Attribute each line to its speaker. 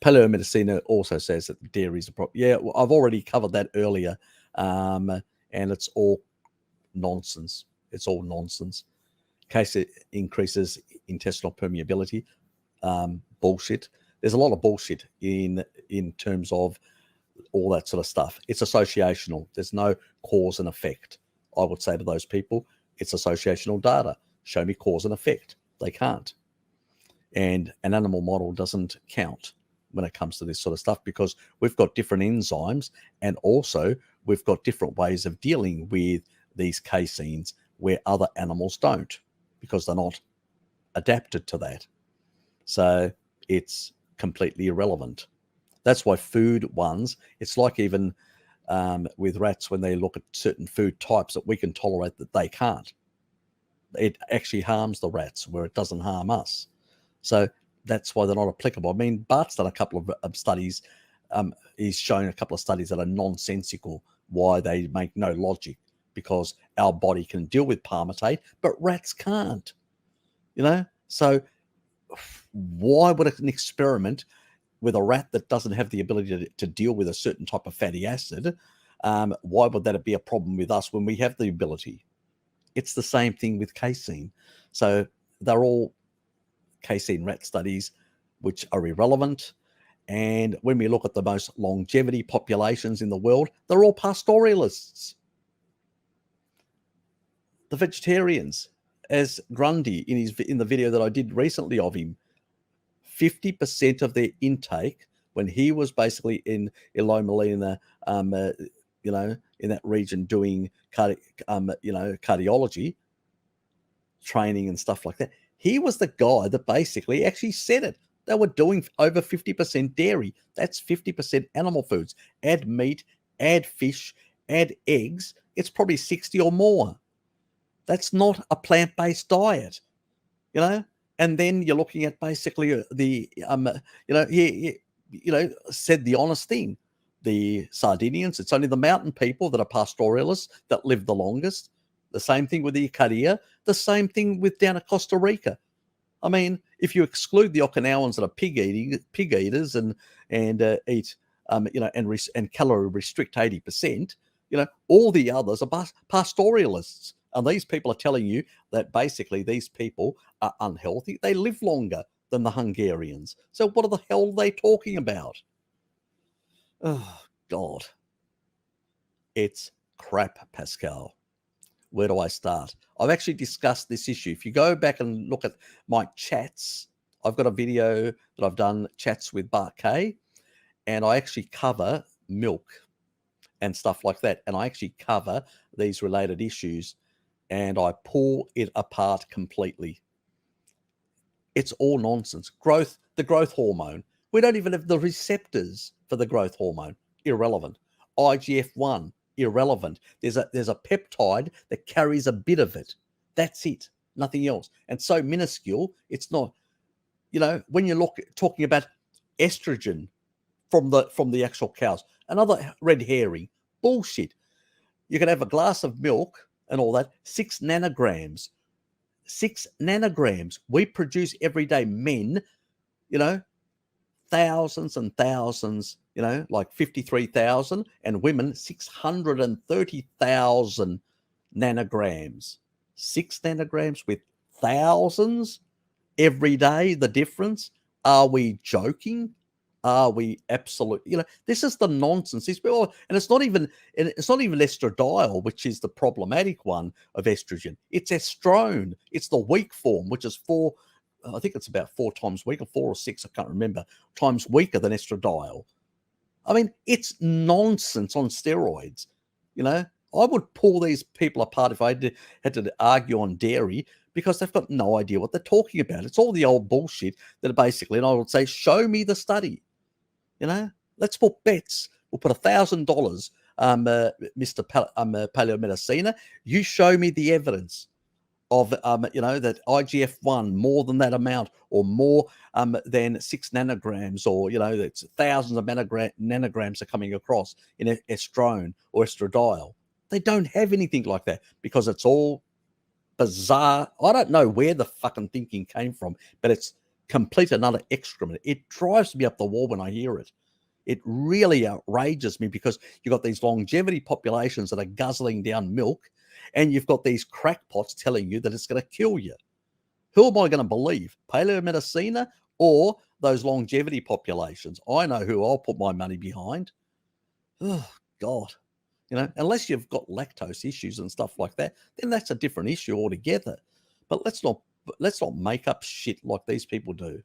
Speaker 1: Paleomedicina also says that dairy is a problem. Yeah, well, I've already covered that earlier, and it's all nonsense. It's all nonsense. Case it increases intestinal permeability. Bullshit. There's a lot of bullshit in terms of all that sort of stuff. It's associational. There's no cause and effect. I would say to those people, it's associational data. Show me cause and effect. They can't. And an animal model doesn't count when it comes to this sort of stuff, because we've got different enzymes, and also we've got different ways of dealing with these caseins where other animals don't, because they're not adapted to that. So it's completely irrelevant. That's why food ones, it's like even with rats, when they look at certain food types that we can tolerate that they can't, it actually harms the rats where it doesn't harm us. So that's why they're not applicable. I mean, Bart's done a couple of studies. He's shown a couple of studies that are nonsensical, why they make no logic, because our body can deal with palmitate, but rats can't, you know? So why would an experiment with a rat that doesn't have the ability to deal with a certain type of fatty acid, why would that be a problem with us when we have the ability? It's the same thing with casein. So they're all casein rat studies which are irrelevant. And when we look at the most longevity populations in the world, they're all pastoralists. The vegetarians, as Grundy in the video that I did recently of him, 50% of their intake when he was basically in Iloma, in that region doing cardiology training and stuff like that. He was the guy that basically actually said it. They were doing over 50% dairy. That's 50% animal foods. Add meat, add fish, add eggs. It's probably 60 or more. That's not a plant-based diet, you know? And then you're looking at basically the, he said the honest thing. The Sardinians, it's only the mountain people that are pastoralists that live the longest. The same thing with the Icaria. The same thing with down at Costa Rica. I mean, if you exclude the Okinawans that are pig eaters and eat, and calorie restrict 80%, all the others are pastoralists. And these people are telling you that basically these people are unhealthy. They live longer than the Hungarians. So what the hell are they talking about? Oh, God. It's crap, Pascal. Where do I start? I've actually discussed this issue. If you go back and look at my chats, I've got a video that I've done, chats with Bart K, and I actually cover milk and stuff like that. And I actually cover these related issues, and I pull it apart completely. It's all nonsense. The growth hormone. We don't even have the receptors for the growth hormone. Irrelevant. IGF-1. Irrelevant. There's a peptide that carries a bit of it. That's it. Nothing else. And so minuscule, it's not, when you talking about estrogen from the actual cows, another red herring, bullshit. You can have a glass of milk and all that, 6 nanograms. 6 nanograms. We produce every day, men, thousands and thousands, like 53,000, and women 630,000 nanograms. 6 nanograms with thousands every day. The difference. Are we joking? Are we absolutely? This is the nonsense. These people, and it's not even estradiol, which is the problematic one of estrogen. It's estrone. It's the weak form, which is I think it's about 4 times weaker, 4 or 6, I can't remember, times weaker than estradiol. I mean, it's nonsense on steroids. I would pull these people apart if I had to argue on dairy, because they've got no idea what they're talking about. It's all the old bullshit that basically, and I would say, show me the study. Let's put bets. We'll put $1,000, Mr. Paleomedicina. You show me the evidence of, that IGF-1 more than that amount, or more than 6 nanograms, or, that's thousands of nanograms are coming across in estrone or estradiol. They don't have anything like that, because it's all bizarre. I don't know where the fucking thinking came from, but it's complete another excrement. It drives me up the wall when I hear it. It really outrages me because you've got these longevity populations that are guzzling down milk, and you've got these crackpots telling you that it's going to kill you. Who am I going to believe? Paleomedicina or those longevity populations? I know who I'll put my money behind. Oh, God. Unless you've got lactose issues and stuff like that, then that's a different issue altogether. But let's not make up shit like these people do.